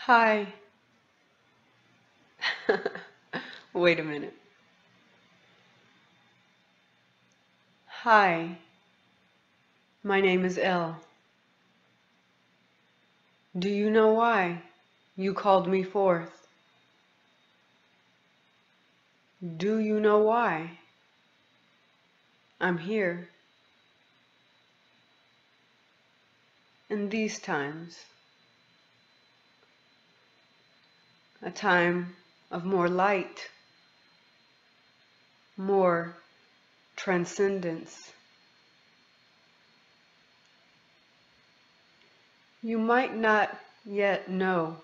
Hi. Wait a minute. Hi, my name is Elle. Do you know why you called me forth? Do you know why I'm here in these times? A time of more light, more transcendence. You might not yet know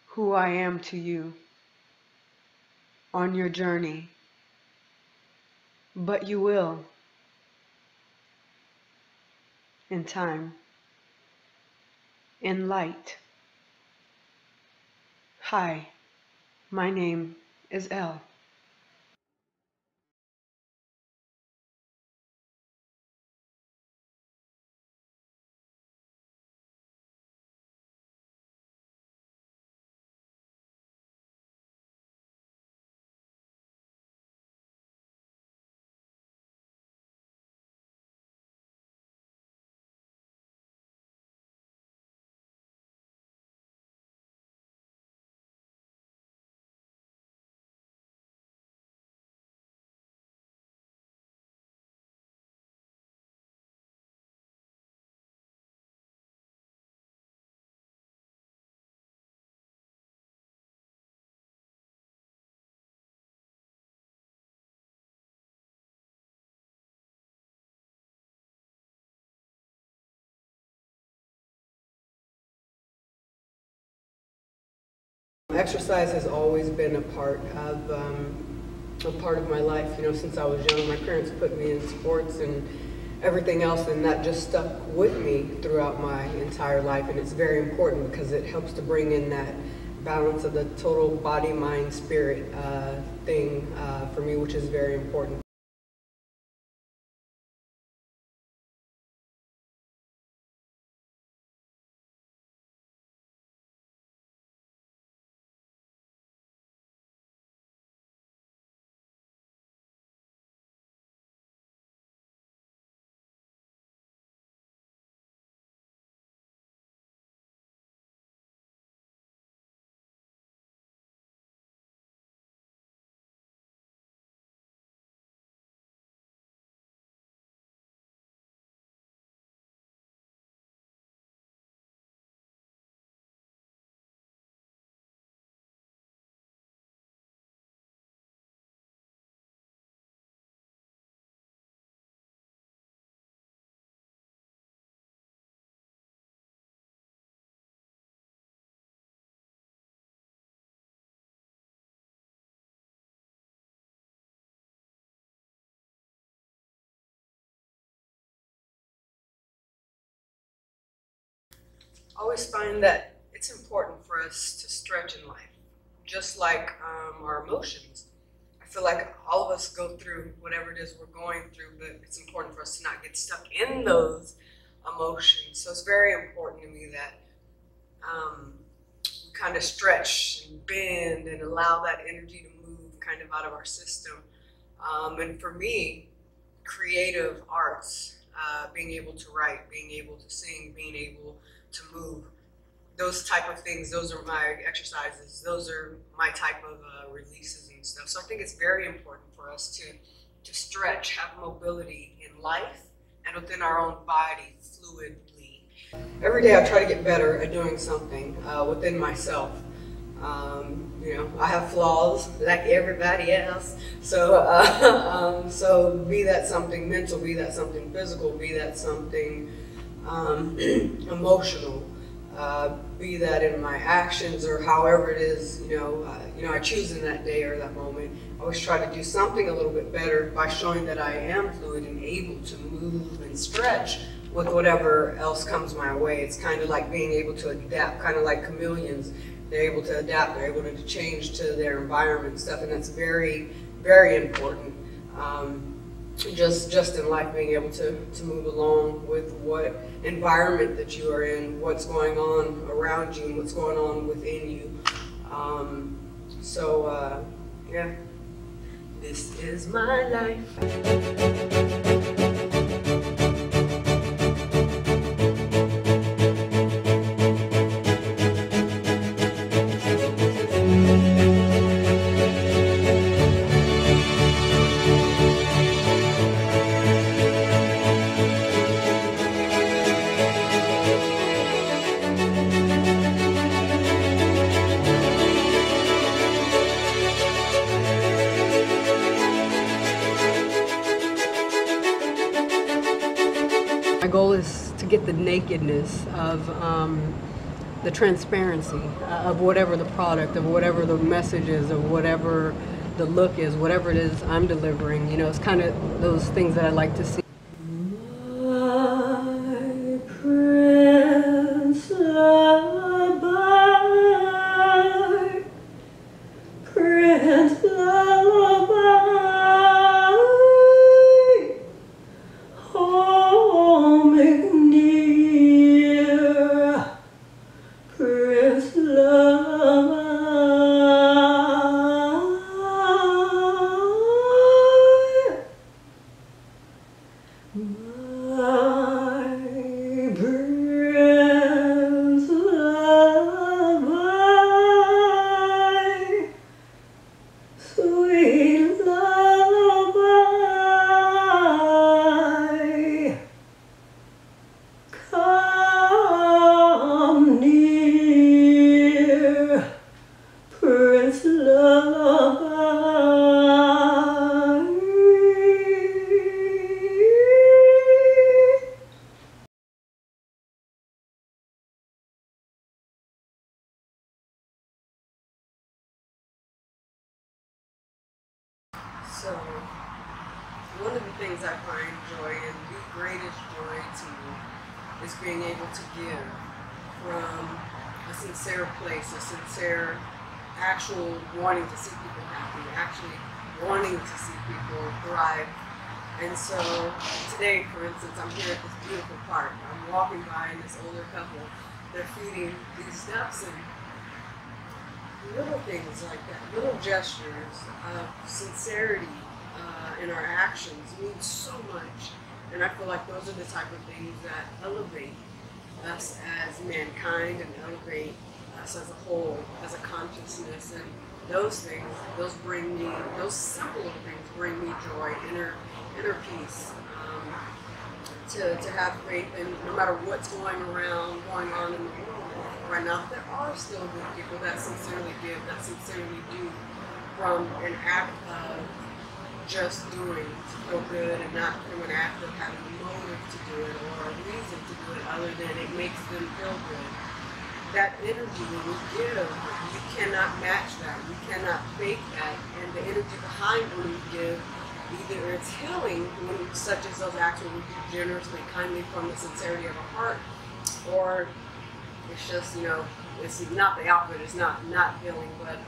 who I am to you on your journey, but you will in time, in light. Hi, my name is Elle. Exercise has always been a part of my life. You know, since I was young, my parents put me in sports and everything else, and that just stuck with me throughout my entire life. And it's very important because it helps to bring in that balance of the total body, mind, spirit thing for me, which is very important. I always find that it's important for us to stretch in life, just like our emotions. I feel like all of us go through whatever it is we're going through, but it's important for us to not get stuck in those emotions. So it's very important to me that we kind of stretch and bend and allow that energy to move kind of out of our system. And for me, creative arts, being able to write, being able to sing, being able to move, those type of things, those are my exercises. Those are my type of releases and stuff. So I think it's very important for us to stretch, have mobility in life and within our own body fluidly. Every day I try to get better at doing something within myself. You know, I have flaws like everybody else. So, so be that something mental, be that something physical, be that something emotional, be that in my actions or however it is. I choose in that day or that moment. I always try to do something a little bit better by showing that I am fluid and able to move and stretch with whatever else comes my way. It's kind of like being able to adapt, kind of like chameleons. They're able to adapt, they're able to change to their environment and stuff, and that's very, very important. just in life, being able to move along with what environment that you are in, what's going on around you, and what's going on within you. Um, yeah, this is my life. My goal is to get the nakedness of the transparency of whatever the product, of whatever the message is, of whatever the look is, whatever it is I'm delivering. You know, it's kind of those things that I like to see. My Prince Lullaby, Prince Lullaby, hold me near, Prince Lullaby. My Prince Lullaby, sweet lullaby, come near, Prince Lullaby. So, one of the things I find joy in, the greatest joy to me, is being able to give from a sincere place, a sincere, actual wanting to see people happy, actually wanting to see people thrive. And so today, for instance, I'm here at this beautiful park. I'm walking by and this older couple, they're feeding these ducks, and little things like that, little gestures of sincerity in our actions mean so much. And I feel like those are the type of things that elevate us as mankind and elevate us as a whole, as a consciousness. And those things, those bring me, those simple little things bring me joy, inner peace. To have faith in no matter what's going on in the world right now, there are still good people that sincerely give, that sincerely do, from an act of just doing to feel good, and not from an act of having a motive to do it or a reason to do it other than it makes them feel good. That energy when we give, you cannot match that, you cannot fake that, and the energy behind when we give, either it's healing, such as those acts where we do generously, kindly from the sincerity of our heart, or it's just, it's not the outfit, it's not healing, but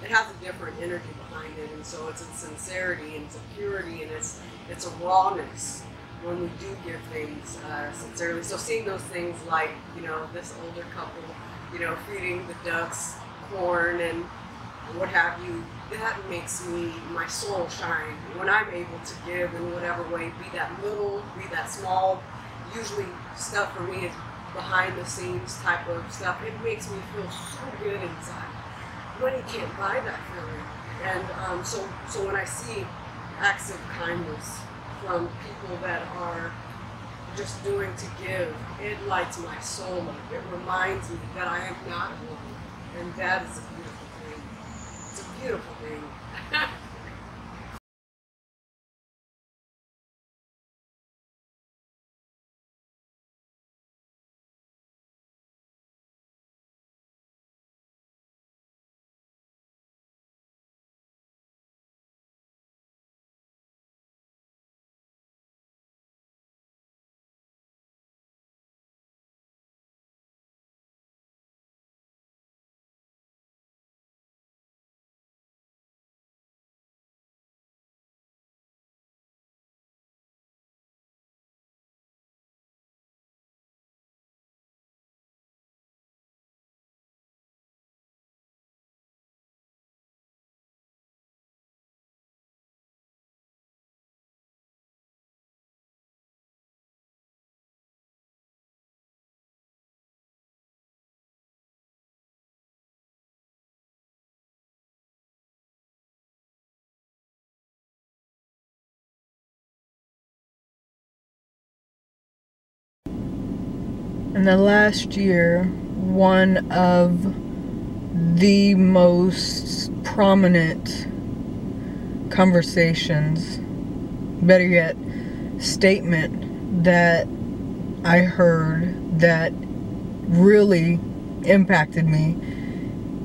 it has a different energy behind it, and so it's a sincerity, and it's a purity, and it's a rawness when we do give things sincerely. So seeing those things like, this older couple, feeding the ducks corn and what have you, that makes my soul shine when I'm able to give in whatever way, be that little, be that small. Usually stuff for me is behind the scenes type of stuff. It makes me feel so good inside. Money can't buy that feeling. And so when I see acts of kindness from people that are just doing to give, it lights my soul up. It reminds me that I am not alone. And that is a beautiful thing. It's a beautiful thing. In the last year, one of the most prominent conversations, better yet, statement that I heard that really impacted me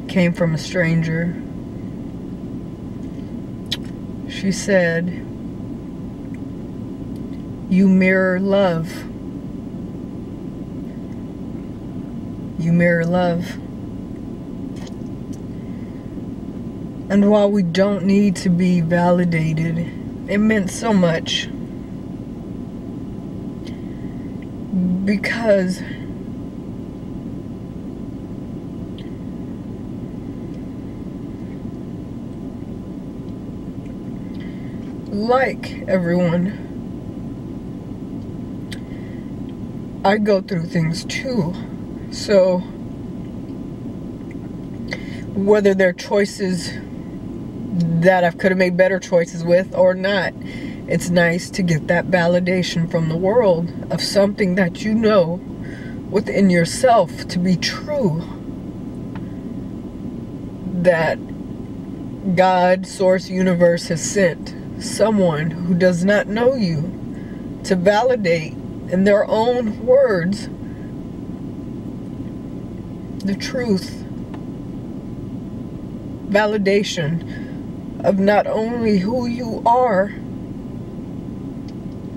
came from a stranger. She said, "You mirror love. You mirror love." And while we don't need to be validated, it meant so much. Because like everyone, I go through things too. So whether they're choices that I could have made better choices with or not, it's nice to get that validation from the world of something that you know within yourself to be true. That God, Source, Universe has sent someone who does not know you to validate in their own words the truth, validation of not only who you are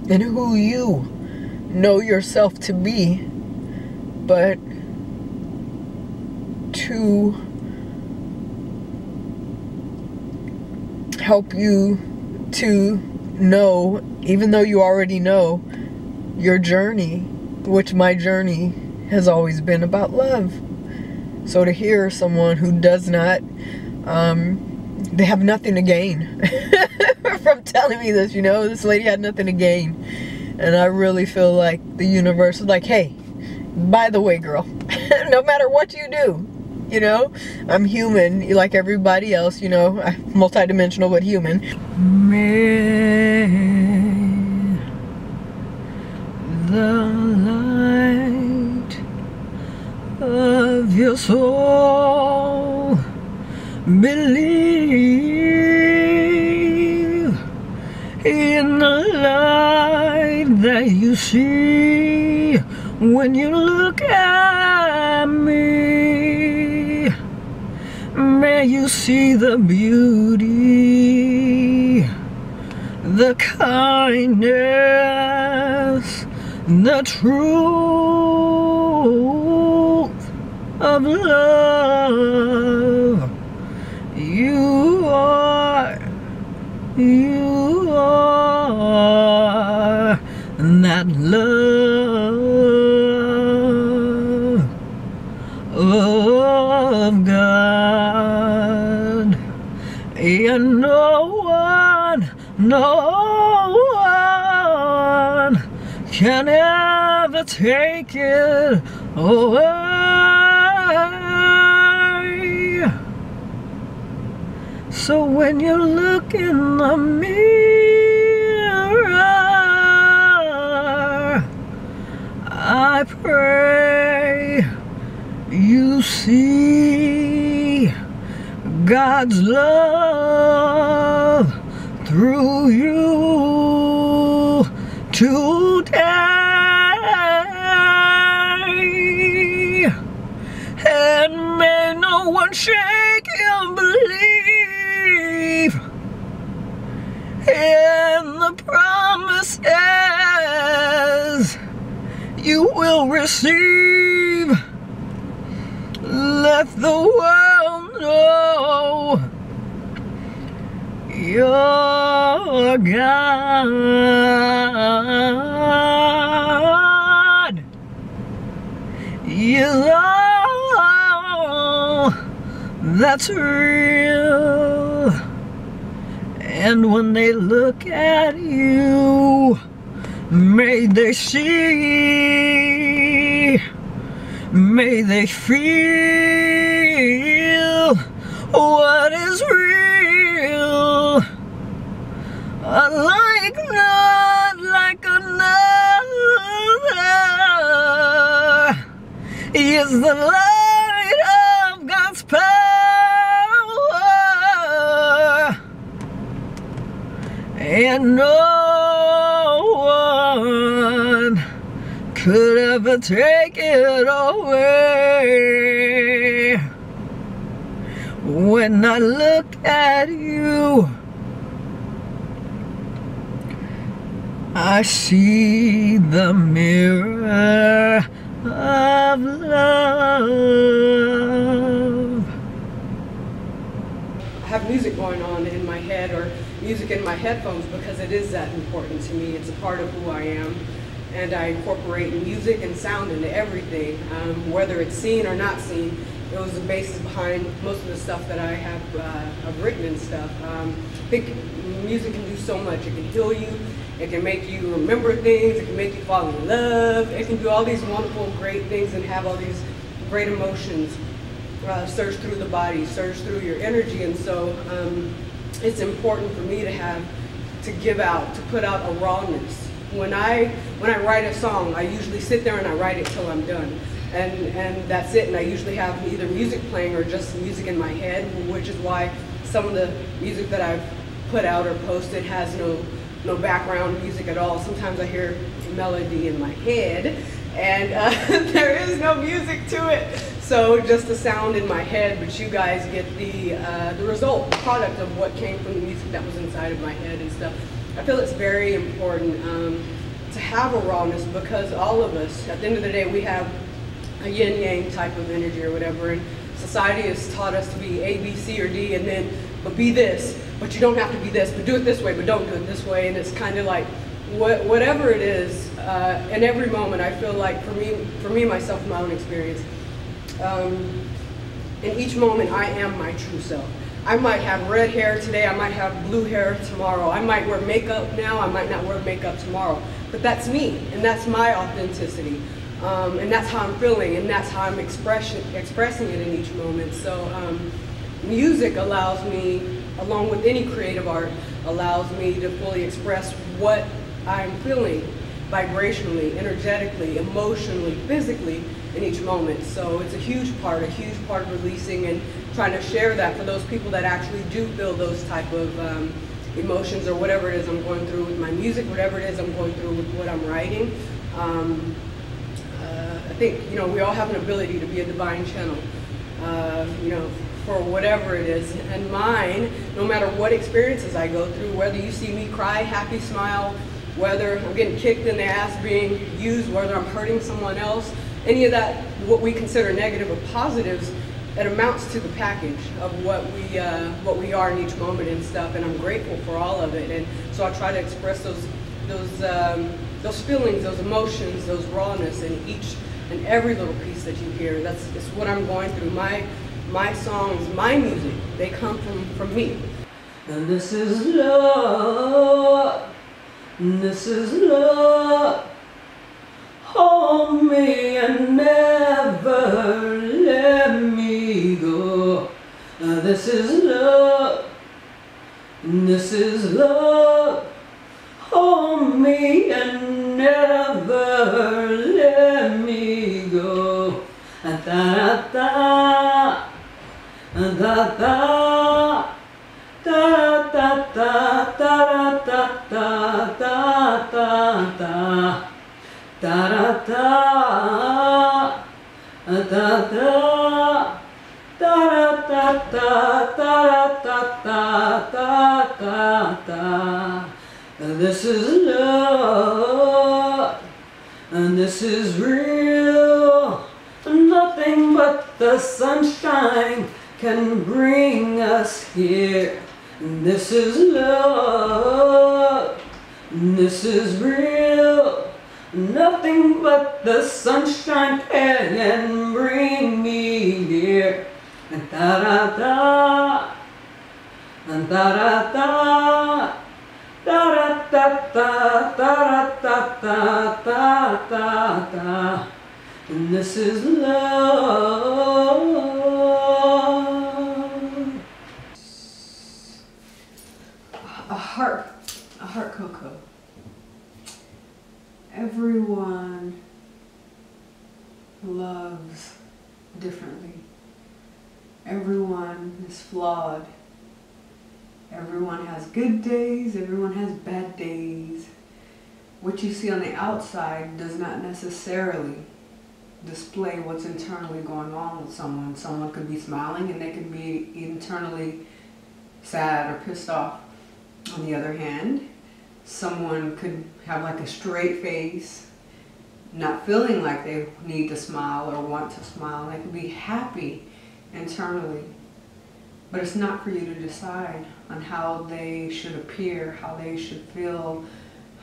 and who you know yourself to be, but to help you to know, even though you already know, your journey, which my journey has always been about love. So to hear someone who does not, they have nothing to gain from telling me this, you know, this lady had nothing to gain. And I really feel like the universe is like, hey, by the way, girl, no matter what you do, you know, I'm human like everybody else, you know, multidimensional but human. May the light of your soul believe in the light that you see when you look at me. May you see the beauty, the kindness, the truth of love. You are that love of God, and no one can ever take it away. So when you look in the mirror, I pray you see God's love through you today. And may no one shake your belief in the promises you will receive. Let the world know your God is all that's real. And when they look at you, may they see, may they feel what is real, unlike not like another. is the light of God's power, and no one could ever take it away. When I look at you, I see the mirror of love. I have music going on in my head, or music in my headphones, because it is that important to me. It's a part of who I am, and I incorporate music and sound into everything, whether it's seen or not seen. It was the basis behind most of the stuff that I have I've written and stuff. I think music can do so much. It can heal you. It can make you remember things. It can make you fall in love. It can do all these wonderful, great things and have all these great emotions surge through the body, surge through your energy. And so it's important for me to give out, to put out a rawness. When I write a song, I usually sit there and I write it till I'm done. And that's it. And I usually have either music playing or just music in my head, which is why some of the music that I've put out or posted has no background music at all. Sometimes I hear melody in my head, and there is no music to it. So just the sound in my head, but you guys get the result, the product of what came from the music that was inside of my head and stuff. I feel it's very important to have a rawness, because all of us, at the end of the day, we have a yin-yang type of energy or whatever, and society has taught us to be A, B, C, or D, and then, but be this, but you don't have to be this, but do it this way, but don't do it this way. And it's kind of like, whatever it is, in every moment, I feel like, for me, myself, my own experience, in each moment, I am my true self. I might have red hair today, I might have blue hair tomorrow, I might wear makeup now, I might not wear makeup tomorrow, but that's me, and that's my authenticity. And that's how I'm feeling, and that's how I'm expressing it in each moment. So music allows me, along with any creative art, allows me to fully express what I'm feeling vibrationally, energetically, emotionally, physically in each moment. So it's a huge part of releasing and trying to share that for those people that actually do feel those type of emotions, or whatever it is I'm going through with my music, whatever it is I'm going through with what I'm writing. I think, we all have an ability to be a divine channel, for whatever it is. And mine, no matter what experiences I go through, whether you see me cry, happy, smile, whether I'm getting kicked in the ass, being used, whether I'm hurting someone else, any of that, what we consider negative or positives, it amounts to the package of what we are in each moment and stuff. And I'm grateful for all of it. And so I try to express those feelings, those emotions, those rawness in each and every little piece that you hear. It's what I'm going through. My songs, my music, they come from me. And this is love. This is love. Hold me and never let me go. This is love. This is love. Hold me and never let me go. Da da da da da da da da da da da da da da da da da da. This is love, and this is real. Nothing but the sunshine can bring us here. This is love, this is real. Nothing but the sunshine can bring me here. And da da da, and da da da, da da da da da da da da da. And this is love. A heart cocoa. Everyone loves differently. Everyone is flawed. Everyone has good days, everyone has bad days. What you see on the outside does not necessarily display what's internally going on with someone. Someone could be smiling and they could be internally sad or pissed off. On the other hand, someone could have like a straight face, not feeling like they need to smile or want to smile. They could be happy internally. But it's not for you to decide on how they should appear, how they should feel,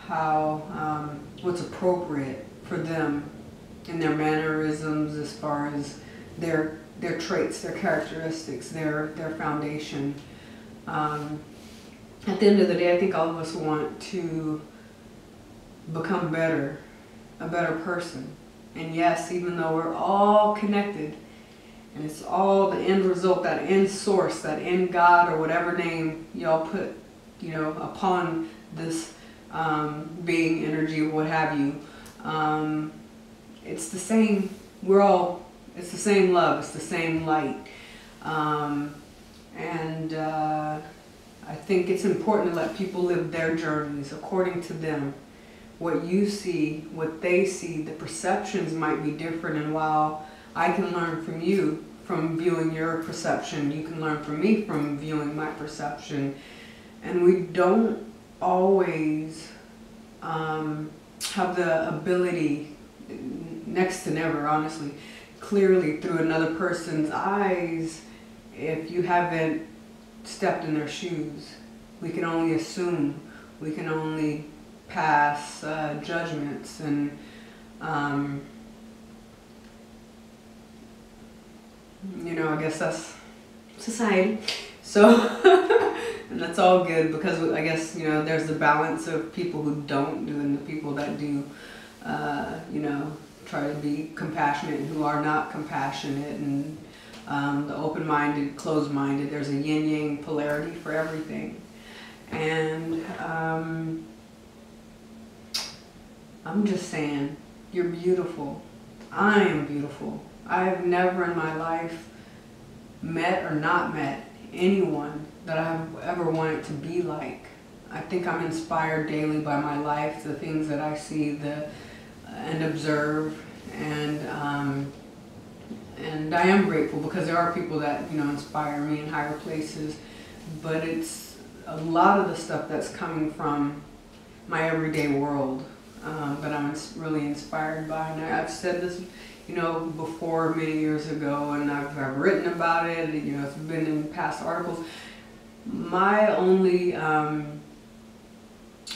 how what's appropriate for them in their mannerisms, as far as their traits, their characteristics, their foundation. At the end of the day, I think all of us want to become better, a better person. And yes, even though we're all connected, and it's all the end result, that end source, that end God, or whatever name y'all put, upon this being, energy, what have you. It's the same. It's the same love. It's the same light. I think it's important to let people live their journeys according to them. What you see, what they see, the perceptions might be different, and while I can learn from you from viewing your perception, you can learn from me from viewing my perception, and we don't always have the ability, next to never, honestly, clearly through another person's eyes, if you haven't stepped in their shoes. We can only assume, we can only pass judgments, and I guess that's society. So, and that's all good, because I guess, there's the balance of people who don't do and the people that do, try to be compassionate and who are not compassionate, and the open-minded, closed-minded. There's a yin-yang polarity for everything. And I'm just saying, you're beautiful. I am beautiful. I have never in my life met or not met anyone that I've ever wanted to be like. I think I'm inspired daily by my life, the things that I see and observe, and I am grateful, because there are people that inspire me in higher places, but it's a lot of the stuff that's coming from my everyday world that I'm really inspired by. And I've said this before many years ago, and I've written about it, it's been in past articles. My only,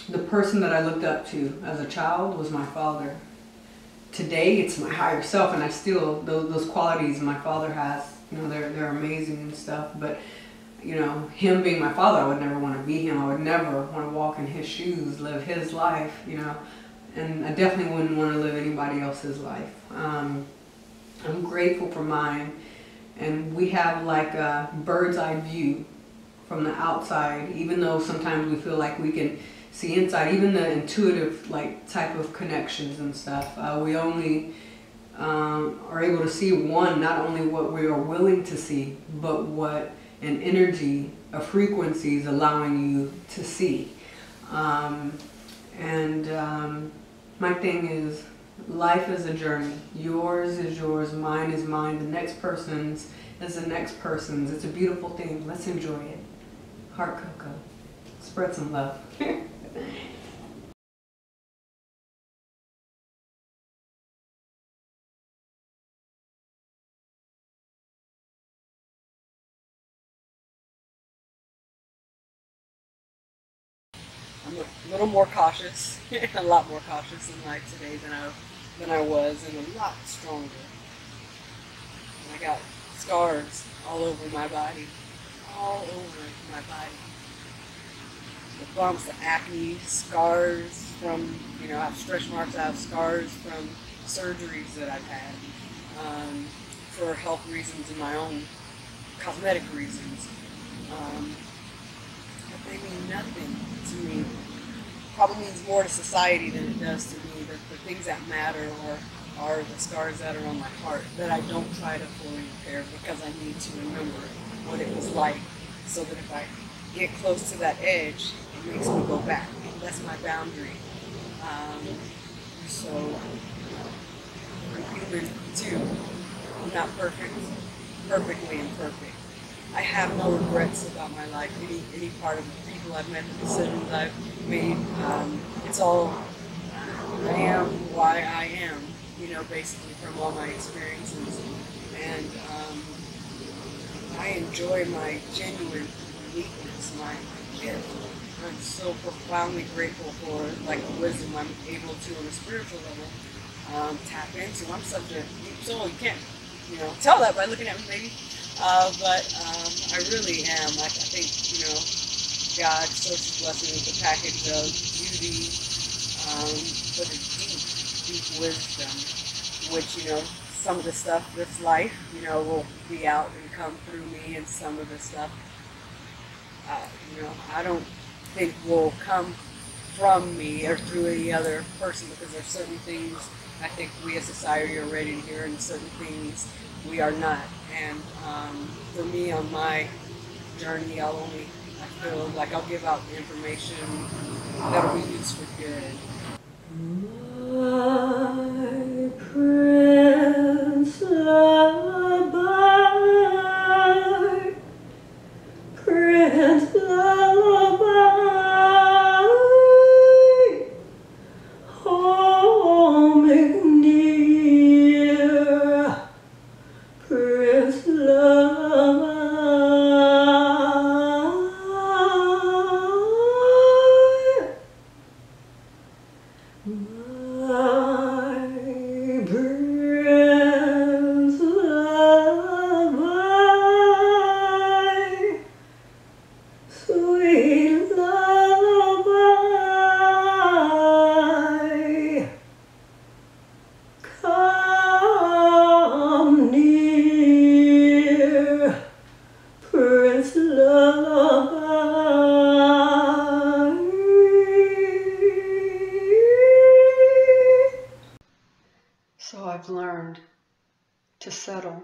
the person that I looked up to as a child was my father. Today it's my higher self, and I still, those qualities my father has, they're amazing and stuff, but him being my father, I would never want to be him. I would never want to walk in his shoes, live his life, and I definitely wouldn't want to live anybody else's life. I'm grateful for mine, and we have like a bird's eye view from the outside, even though sometimes we feel like we can see inside, even the intuitive type of connections and stuff. We only are able to see not only what we are willing to see, but what an energy, a frequency is allowing you to see. My thing is, life is a journey. Yours is yours, mine is mine, the next person's is the next person's. It's a beautiful thing. Let's enjoy it. Heart Cocoa. Spread some love. I'm a little more cautious, a lot more cautious in life today than I was, and a lot stronger. And I got scars all over my body, all over my body. The bumps, the acne, scars from, I have stretch marks, I have scars from surgeries that I've had for health reasons and my own cosmetic reasons. But they mean nothing to me. Probably means more to society than it does to me. The things that matter are are the scars that are on my heart that I don't try to fully repair because I need to remember what it was like so that if I get close to that edge, it makes me go back. That's my boundary. So I'm human too. I'm not perfectly imperfect. I have no regrets about my life, any part of the people I've met, the decisions I've made. It's all I am why I am, you know, basically from all my experiences. And I enjoy my genuine uniqueness, my gift. I'm so profoundly grateful for like the wisdom I'm able to on a spiritual level tap into. I'm such a deep soul. You can't, you know, tell that by looking at me maybe. But I really am. I think, you know, God sources blessing is a package of beauty, but a deep wisdom, which, you know, some of the stuff this life, you know, will be out and come through me, and some of the stuff, you know, I don't think will come from me or through any other person, because there's certain things I think we as society are ready to hear, and certain things we are not. And for me, on my journey, I feel like I'll give out the information that'll be used for good. My Prince Lullaby, Prince Lullaby, hold me near, Prince Lullaby. My Prince Lullaby, sweet lullaby, come near, Prince Lullaby. So I've learned to settle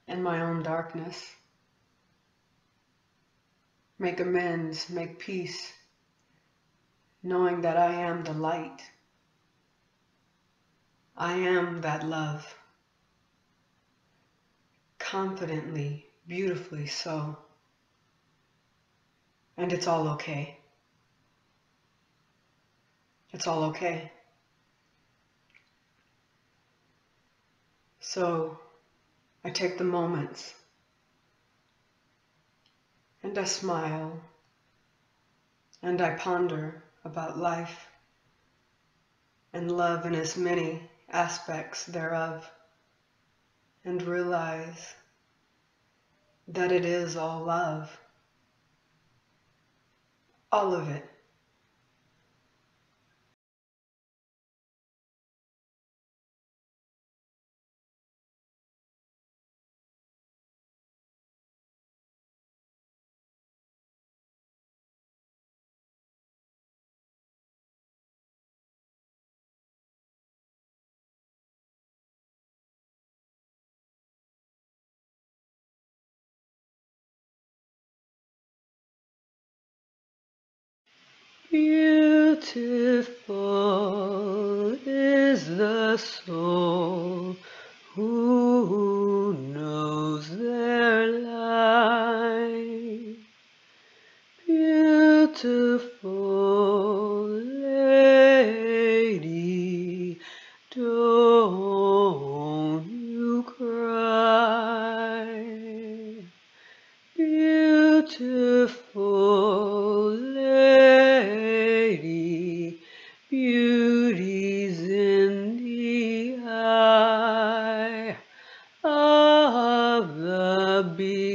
in my own darkness, make amends, make peace, knowing that I am the light. I am that love, confidently, beautifully so. And it's all okay. It's all okay. So I take the moments and I smile and I ponder about life and love in as many aspects thereof, and realize that it is all love, all of it. Beautiful is the soul who knows their life. Beautiful lady, don't you cry. Beautiful lady, beauty's in the eye of the beholder.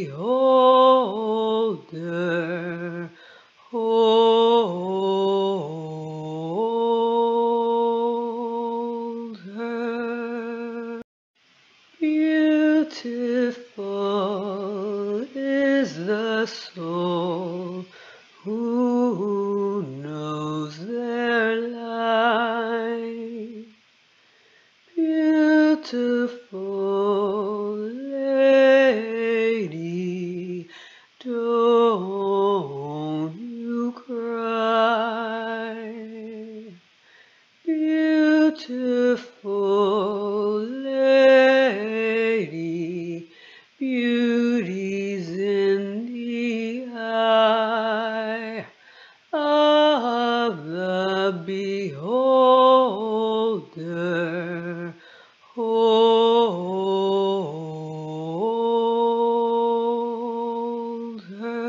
Hold her. Beautiful is the soul who knows their life. beauty's in the eye of the beholder. Hold her.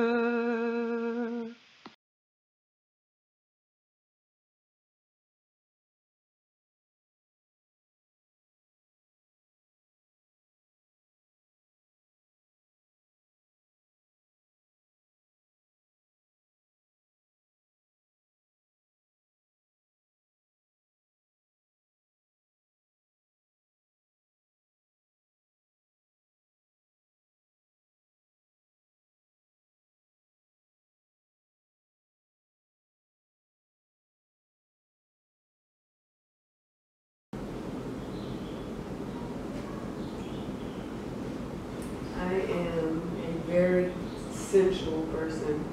I am a very sensual person.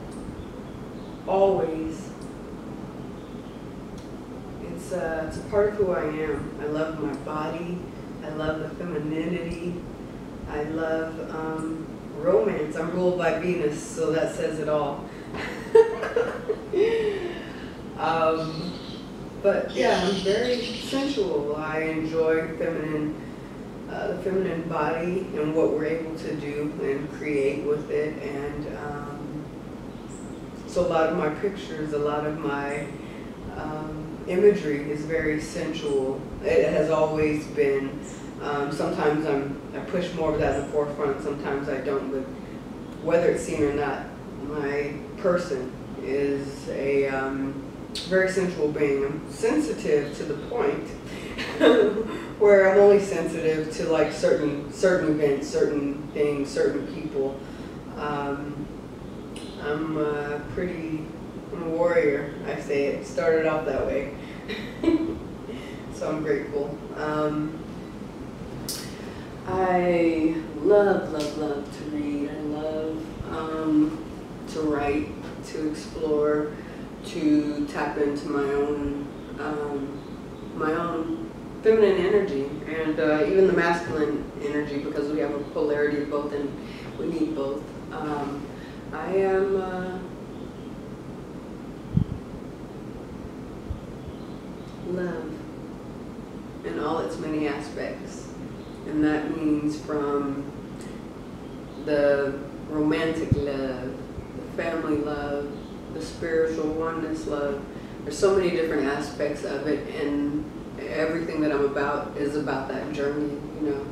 Always. It's a part of who I am. I love my body. I love the femininity. I love romance. I'm ruled by Venus, so that says it all. But yeah, I'm very sensual. I enjoy the feminine body and what we're able to do and create with it. And so a lot of my pictures, a lot of my imagery is very sensual. It has always been. Sometimes I push more of that in the forefront, sometimes I don't, but whether it's seen or not, my person is a very sensual being. I'm sensitive to the point where I'm only sensitive to like certain events, certain things, certain people. I'm a warrior, I say it. Started off that way. So I'm grateful. I love to read. I love to write, to explore, to tap into my own feminine energy, and even the masculine energy, because we have a polarity of both and we need both. I am love in all its many aspects, and that means from the romantic love, the family love, the spiritual oneness love. There's so many different aspects of it, and everything that I'm about is about that journey. You know,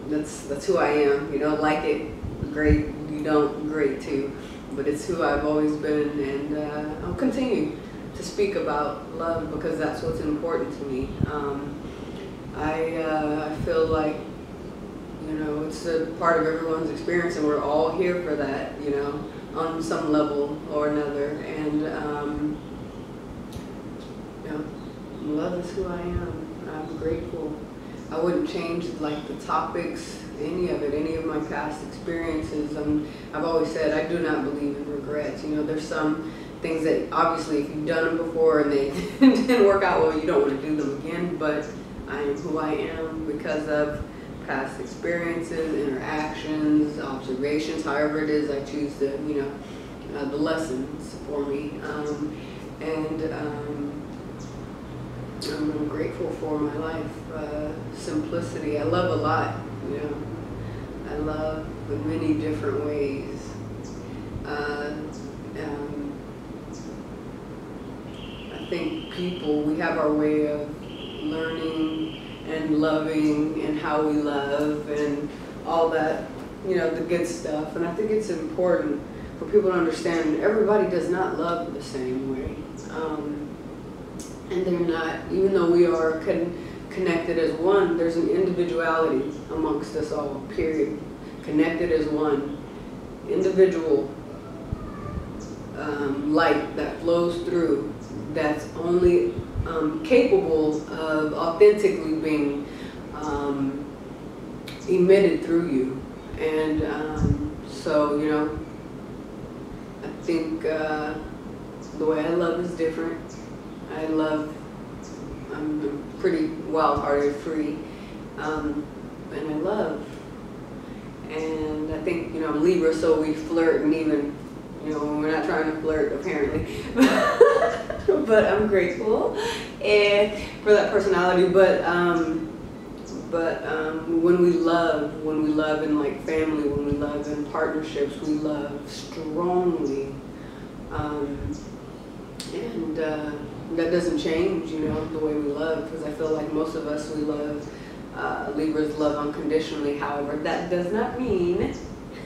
that's who I am. You don't like it, great. You don't, great too. But it's who I've always been, and I'll continue to speak about love because that's what's important to me. I feel like, you know, it's a part of everyone's experience, and we're all here for that, you know, on some level or another. And you know, love is who I am. I'm grateful. I wouldn't change like the topics, any of it, any of my past experiences. I've always said I do not believe in regrets. You know, there's some things that obviously if you've done them before and they didn't work out well, you don't want to do them again. But I am who I am because of past experiences, interactions, observations, however it is I choose to, you know, the lessons for me. I'm grateful for my life, simplicity. I love a lot, you know. I love in many different ways. I think we have our way of learning and loving and how we love and all that, you know, the good stuff. And I think it's important for people to understand everybody does not love the same way. And they're not, even though we are connected as one, there's an individuality amongst us all, period. Connected as one. Individual light that flows through, that's only capable of authentically being emitted through you. And so, you know, I think the way I love is different. I'm pretty wild-hearted, free, and I love And I think, you know, I'm Libra, so we flirt, and even, you know, we're not trying to flirt apparently. But I'm grateful and for that personality. But when we love in like family, when we love in partnerships, we love strongly. And that doesn't change, you know, the way we love, because I feel like most of us, we love, Libras love unconditionally. However, that does not mean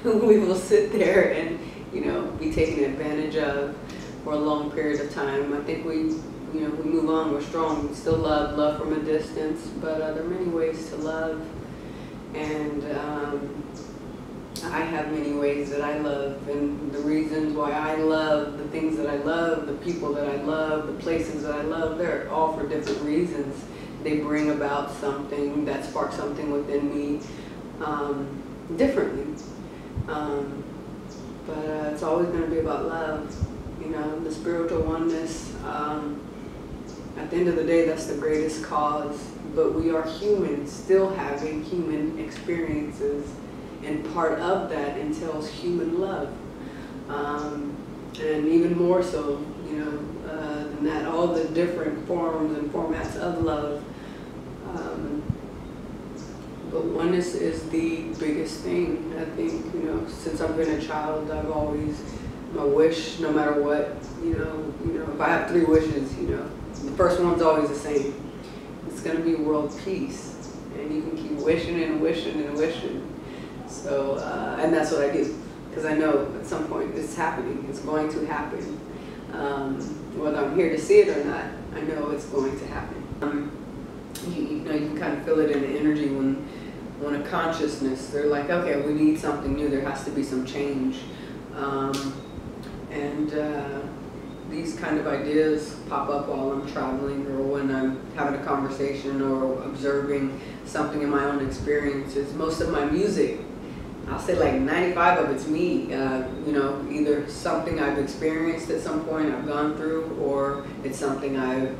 we will sit there and, you know, be taken advantage of for a long period of time. I think we move on, we're strong, we still love from a distance, but there are many ways to love. And I have many ways that I love, and the reasons why I love, the things that I love, the people that I love, the places that I love, they're all for different reasons. They bring about something that sparks something within me differently. But it's always going to be about love, you know, the spiritual oneness. At the end of the day, that's the greatest cause. But we are humans, still having human experiences. And part of that entails human love. And even more so, you know, than that, all the different forms and formats of love. But oneness is the biggest thing. I think, you know, since I've been a child, I've always, my wish, no matter what, you know, if I have 3 wishes, you know, the first one's always the same. It's going to be world peace. And you can keep wishing and wishing and wishing. So, and that's what I do, because I know at some point it's happening, it's going to happen. Whether I'm here to see it or not, I know it's going to happen. You know, you can kind of feel it in the energy when a consciousness, they're like, okay, we need something new, there has to be some change. These kind of ideas pop up while I'm traveling, or when I'm having a conversation or observing something in my own experiences. Most of my music, I'll say like 95 of it's me, you know, either something I've experienced at some point, I've gone through, or it's something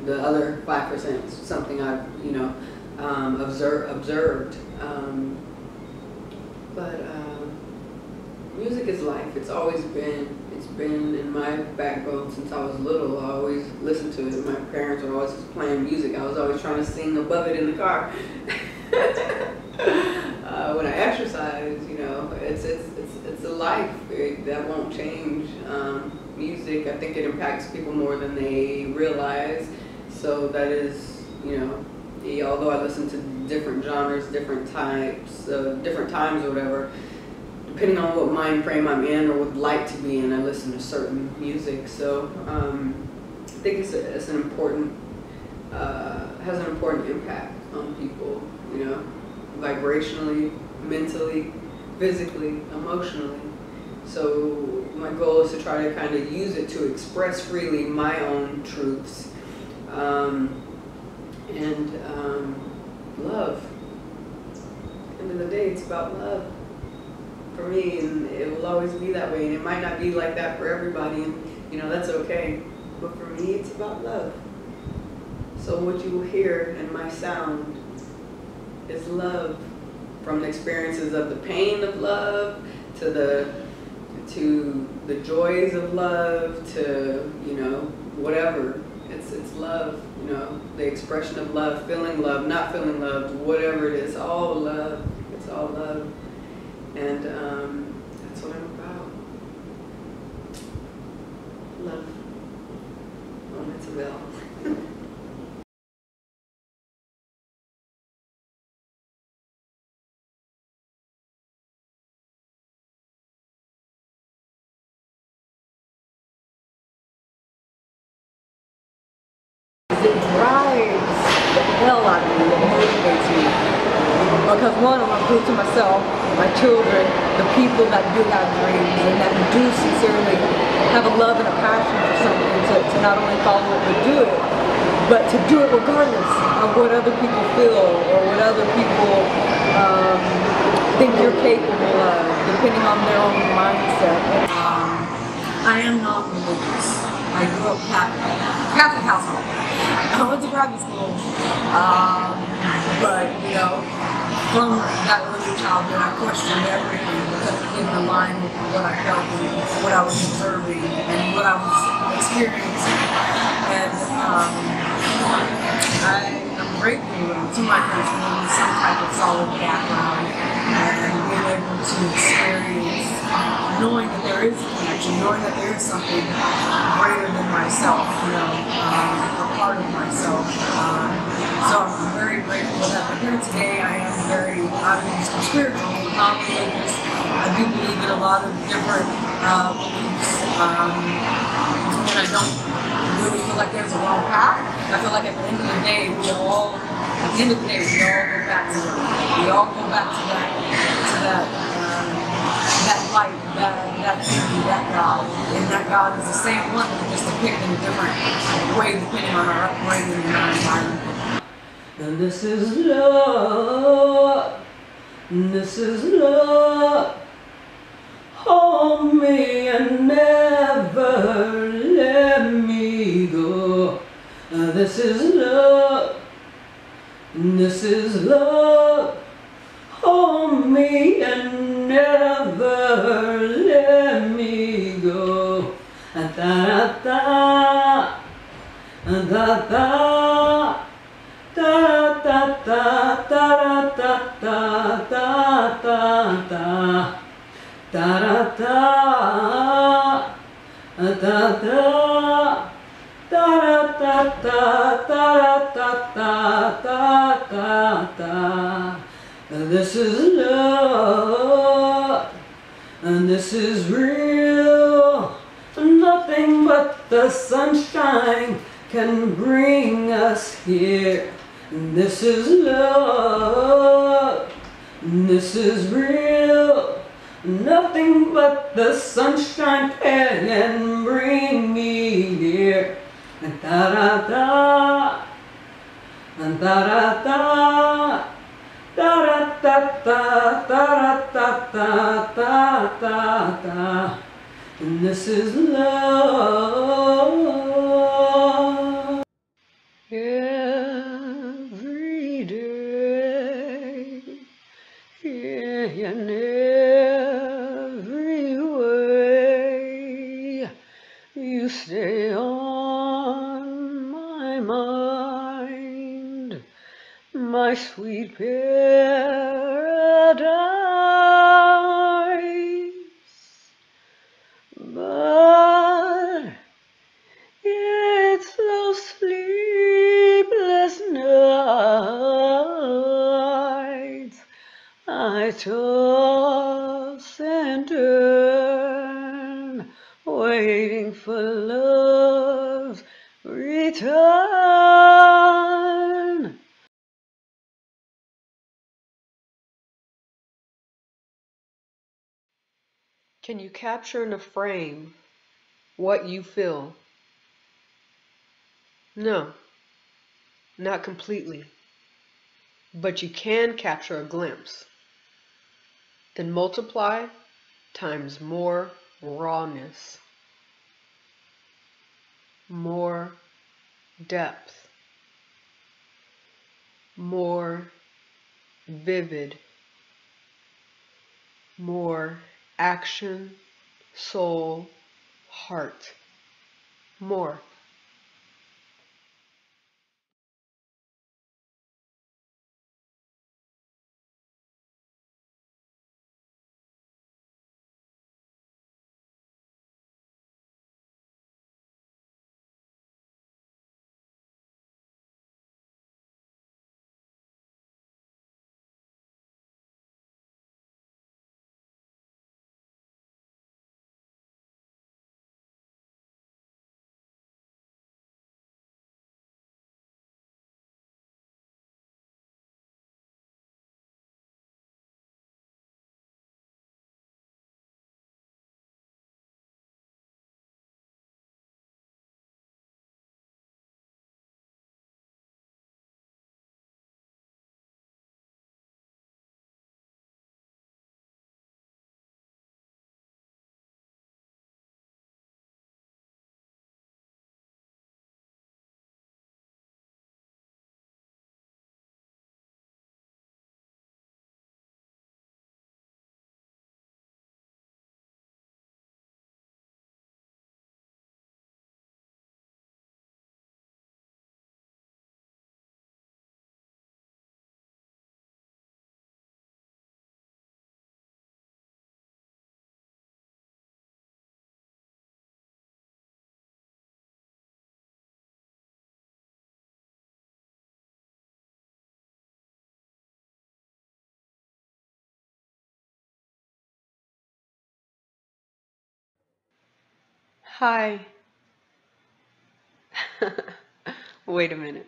the other 5% is something I've, you know, observed. Music is life. It's always been. It's been in my backbone since I was little. I always listened to it. My parents were always playing music. I was always trying to sing above it in the car. When I exercise, you know, it's a life that won't change. Music, I think it impacts people more than they realize. So that is, you know, although I listen to different genres, different types, different times or whatever, depending on what mind frame I'm in or would like to be in, I listen to certain music. So I think it's an important, has an important impact on people, you know, vibrationally, mentally, physically, emotionally. So my goal is to try to kind of use it to express freely my own truths. Love. At the end of the day, it's about love for me, and it will always be that way. And it might not be like that for everybody, and you know, that's okay. But for me, it's about love. So what you will hear in my sound is love, from the experiences of the pain of love to the joys of love, to, you know, whatever. It's love, you know, the expression of love, feeling love, not feeling love, whatever it is, all love. It's all love. And that's what I'm about. Love. Moments of Elle. It drives the hell out of me, it motivates me. Because one, I'm going to prove to myself, my children, the people that do have dreams and that do sincerely have a love and a passion for something, to not only follow it but do it, but to do it regardless of what other people feel or what other people think you're capable of, depending on their own mindset. I am non-religious. I grew up Catholic household. I went to private school, but you know, from that early childhood, I questioned everything because it didn't align with what I felt and what I was observing and what I was experiencing. And I am grateful to my parents for giving me some type of solid background and being able to experience knowing that there is a connection, knowing that there is something greater than myself, a part of myself. So I'm very grateful that I'm here today. I am very obviously spiritual, not religious. I do believe in a lot of different beliefs, and I don't really feel like there's a wrong path. I feel like at the end of the day, we all go back to it. We all go back to that light, that energy, that God. And that God is the same one, just depicted in a different way depending on our upbringing and our environment. And this is love, this is love. Hold me and never let me go. This is love, this is love. Hold me and never let me go. Da da da, da da. Da da da da da da da da da da da da da da da da. This is love, and this is real. Nothing but the sunshine can bring us here. This is love, this is real. Nothing but the sunshine can bring me near. Da da da, da da da, da da da da da da da da da. And this is love. Every day, in every way, you stay on my mind, my sweet paradise. But it's those sleepless nights I toss and turn, waiting for love's return. Can you capture in a frame what you feel? No, not completely. But you can capture a glimpse. Then multiply times more rawness, more depth, more vivid, more action, soul, heart, more. Hi. Wait a minute.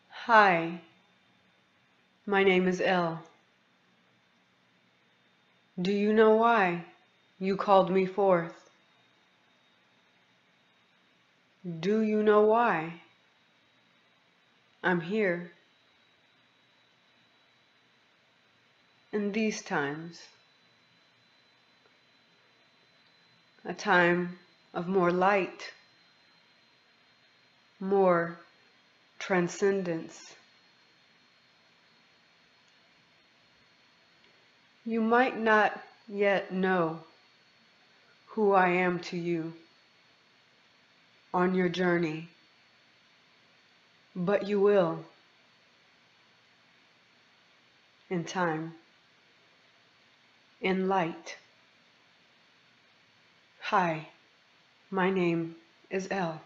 Hi. My name is Elle. Do you know why you called me forth? Do you know why I'm here? In these times, a time of more light, more transcendence. You might not yet know who I am to you on your journey, but you will in time, in light. Hi, my name is Elle.